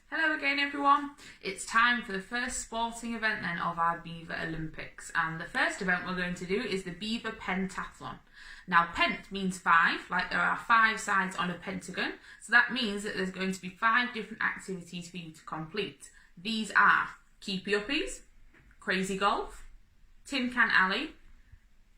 Hello again everyone, it's time for the first sporting event then of our Beaver Olympics, and the first event we're going to do is the Beaver Pentathlon. Now pent means 5, like there are 5 sides on a pentagon, so that means that there's going to be 5 different activities for you to complete. These are Keepy Uppies, Crazy Golf, Tin Can Alley,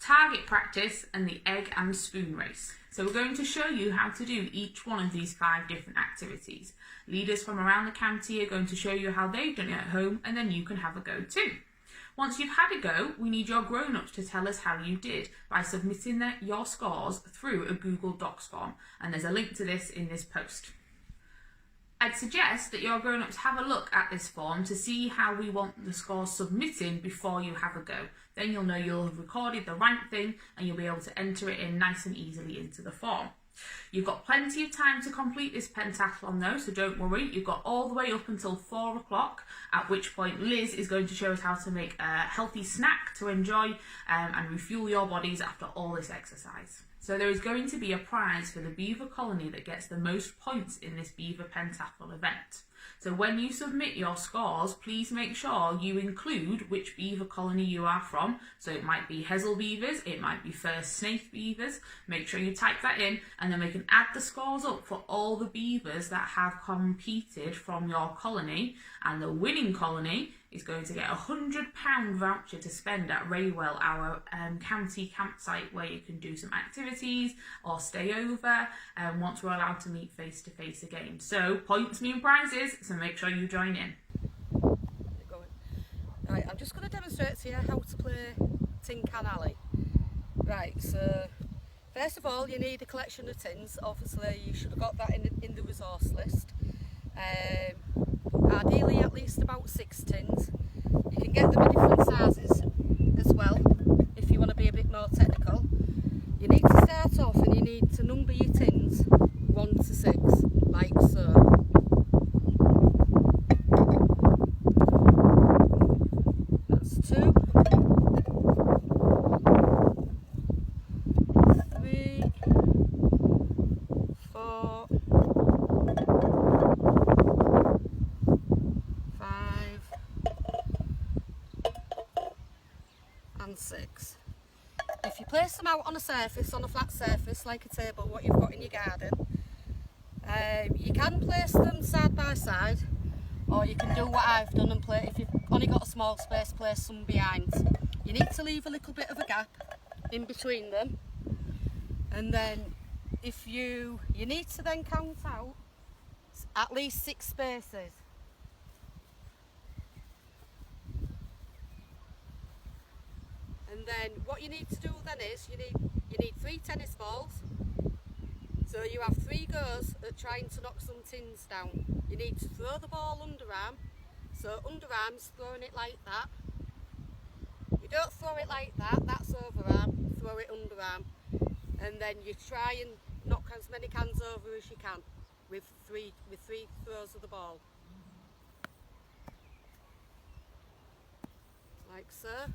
Target Practice and the Egg and Spoon Race. So we're going to show you how to do each one of these 5 different activities. Leaders from around the county are going to show you how they've done it at home, and then you can have a go too. Once you've had a go, we need your grown-ups to tell us how you did by submitting your scores through a Google Docs form, and there's a link to this in this post. I'd suggest that your grown-ups have a look at this form to see how we want the scores submitting before you have a go. Then you'll know you'll have recorded the right thing and you'll be able to enter it in nice and easily into the form. You've got plenty of time to complete this pentathlon though, so don't worry. You've got all the way up until 4 o'clock, at which point Liz is going to show us how to make a healthy snack to enjoy and refuel your bodies after all this exercise. So there is going to be a prize for the Beaver Colony that gets the most points in this Beaver Pentathlon event. So when you submit your scores, please make sure you include which Beaver Colony you are from. So it might be Hessel Beavers, it might be First Snaith Beavers. Make sure you type that in, and then we can add the scores up for all the beavers that have competed from your colony, and the winning colony is going to get a £100 voucher to spend at Raywell, our county campsite where you can do some activities or stay over once we're allowed to meet face to face again. So points mean prizes, so make sure you join in. Right, I'm just going to demonstrate to you how to play Tin Can Alley. Right, so first of all you need a collection of tins. Obviously you should have got that in the resource list. Ideally at least about 6 tins. You can get them in different sizes as well if you want to be a bit more technical. You need to start off and you need to number your tins 1 to 6, like so. That's 2, 3, 4, and 6. If you place them out on a surface, on a flat surface like a table, what you've got in your garden, you can place them side by side, or you can do what I've done and play. If you've only got a small space, place some behind. You need to leave a little bit of a gap in between them, and then if you need to then count out at least 6 spaces. And then what you need to do then is you need 3 tennis balls. So you have 3 goes at trying to knock some tins down. You need to throw the ball underarm. So underarm's throwing it like that. You don't throw it like that, that's overarm. Throw it underarm. And then you try and knock as many cans over as you can with 3 throws of the ball. Like so.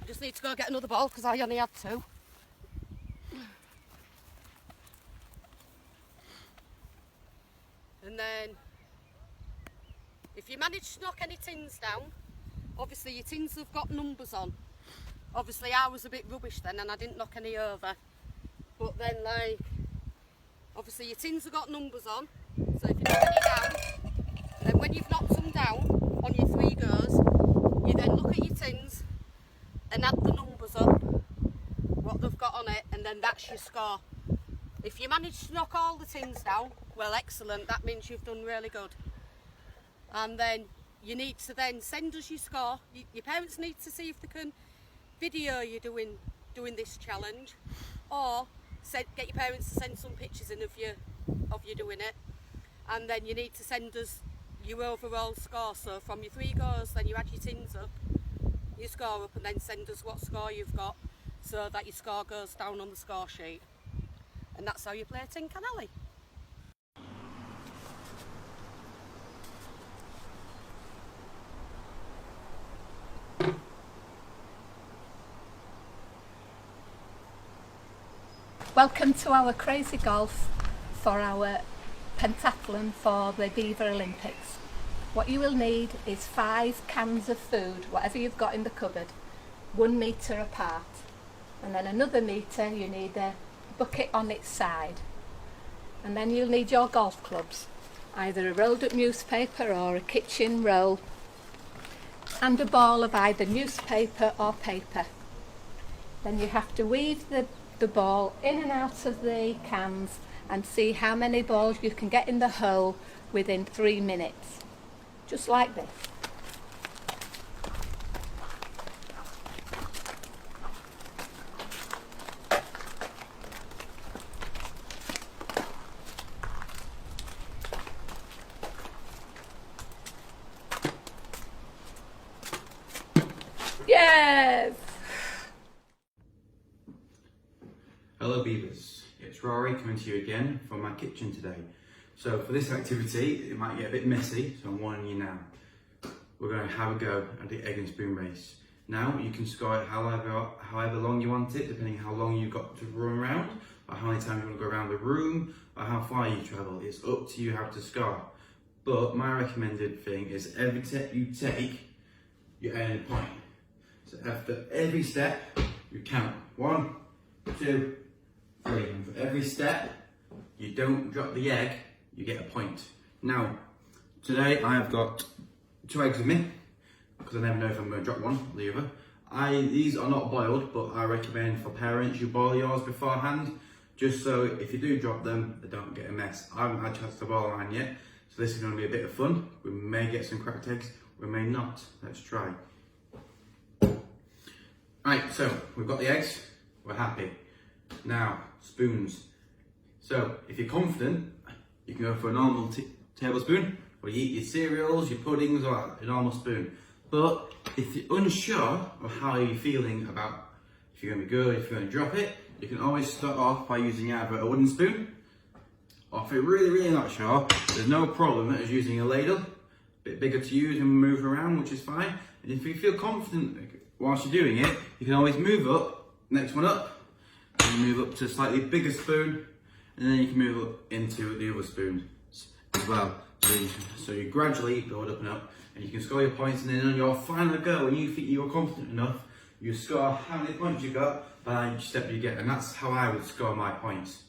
I just need to go get another ball because I only had 2. And then, if you manage to knock any tins down, obviously your tins have got numbers on. Obviously I was a bit rubbish then and I didn't knock any over. But then obviously your tins have got numbers on. So if you knock any down, then when you've knocked them down on your 3 goes, you then look at your tins and add the numbers up, what they've got on it, and then that's your score. If you manage to knock all the tins down, well excellent, that means you've done really good. And then you need to then send us your score. Your parents need to see if they can video you doing this challenge, or get your parents to send some pictures in of you doing it. And then you need to send us your overall score. So from your 3 goes, then you add your tins up, your score up, and then send us what score you've got so that your score goes down on the score sheet. And that's how you play Tin Can Alley. Welcome to our Crazy Golf for our pentathlon for the Beaver Olympics. What you will need is 5 cans of food, whatever you've got in the cupboard, 1 metre apart. And then another metre, you need a bucket on its side. And then you'll need your golf clubs, either a rolled up newspaper or a kitchen roll, and a ball of either newspaper or paper. Then you have to weave the ball in and out of the cans and see how many balls you can get in the hole within 3 minutes. Just like this. Yes! Hello Beavers, it's Rory coming to you again from my kitchen today. So for this activity, it might get a bit messy, so I'm warning you now. We're going to have a go at the egg and spoon race. Now you can score it however long you want it, depending how long you've got to run around, or how many times you want to go around the room, or how far you travel. It's up to you how to score. But my recommended thing is every step you take, you earn a point. So after every step, you count 1, 2, 3. And for every step, you don't drop the egg, you get a point. Now, today I have got 2 eggs with me, because I never know if I'm going to drop one or the other. These are not boiled, but I recommend for parents you boil yours beforehand, just so if you do drop them, they don't get a mess. I haven't had a chance to boil mine yet, so this is going to be a bit of fun. We may get some cracked eggs, we may not. Let's try. Right, so we've got the eggs, we're happy. Now, spoons. So, if you're confident, you can go for a normal tablespoon, or you eat your cereals, your puddings, or a normal spoon. But if you're unsure of how you're feeling about if you're going to be good, if you're going to drop it, you can always start off by using either a wooden spoon, or if you're really not sure, there's no problem as using a ladle. A bit bigger to use and move around, which is fine. And if you feel confident whilst you're doing it, you can always move up, next one up, and move up to a slightly bigger spoon, and then you can move up into the other spoon as well. So you gradually build up and up, and you can score your points, and then on your final go, when you think you're confident enough, you score how many points you got by each step you get, and that's how I would score my points.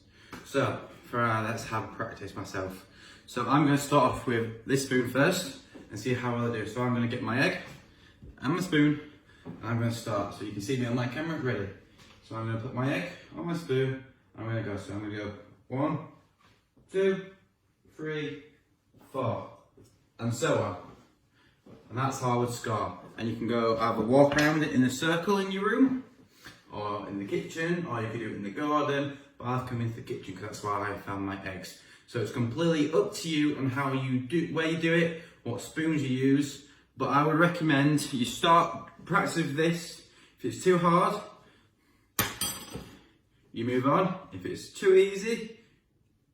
So, let's have a practice myself. So I'm going to start off with this spoon first, and see how well I do. So I'm going to get my egg, and my spoon, and I'm going to start. So you can see me on my camera, ready. So I'm going to put my egg on my spoon, I'm going to go. So I'm going to go 1, 2, 3, 4, and so on. And that's how I would score. And you can go either walk around it in a circle in your room, or in the kitchen, or you could do it in the garden, but I've come into the kitchen because that's where I found my eggs. So it's completely up to you on how you do, where you do it, what spoons you use, but I would recommend you start practice with this. If it's too hard, you move on. If it's too easy,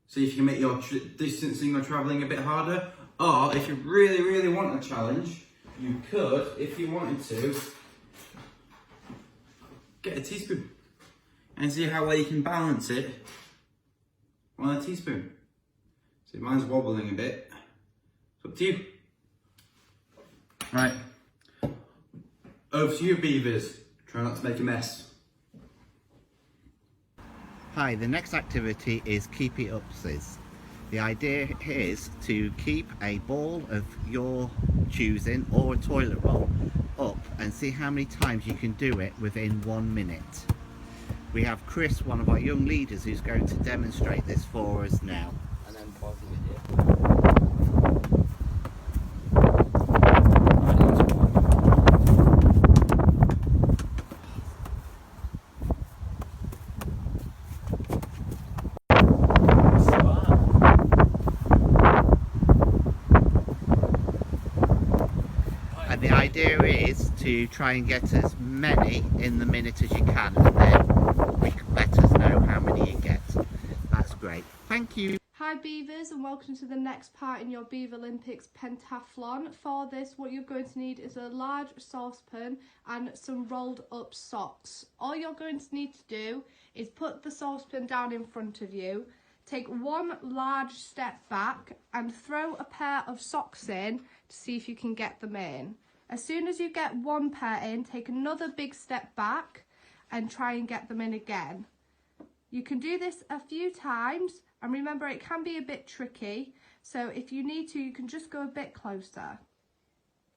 see if you can make your distancing or travelling a bit harder. Or if you really want a challenge, you could, if you wanted to, get a teaspoon and see how well you can balance it on a teaspoon. See, mine's wobbling a bit. It's up to you. Right, over to you Beavers. Try not to make a mess. Hi, the next activity is keep it upsies. The idea is to keep a ball of your choosing or a toilet roll up and see how many times you can do it within 1 minute. We have Chris, one of our young leaders, who's going to demonstrate this for us now. And then pause the video. The idea is to try and get as many in the minute as you can, and then let us know how many you get. That's great. Thank you. Hi Beavers, and welcome to the next part in your Beaver Olympics pentathlon. For this, what you're going to need is a large saucepan and some rolled up socks. All you're going to need to do is put the saucepan down in front of you, take one large step back and throw a pair of socks in to see if you can get them in. As soon as you get one pair in, take another big step back and try and get them in again. You can do this a few times, and remember it can be a bit tricky, so if you need to, you can just go a bit closer.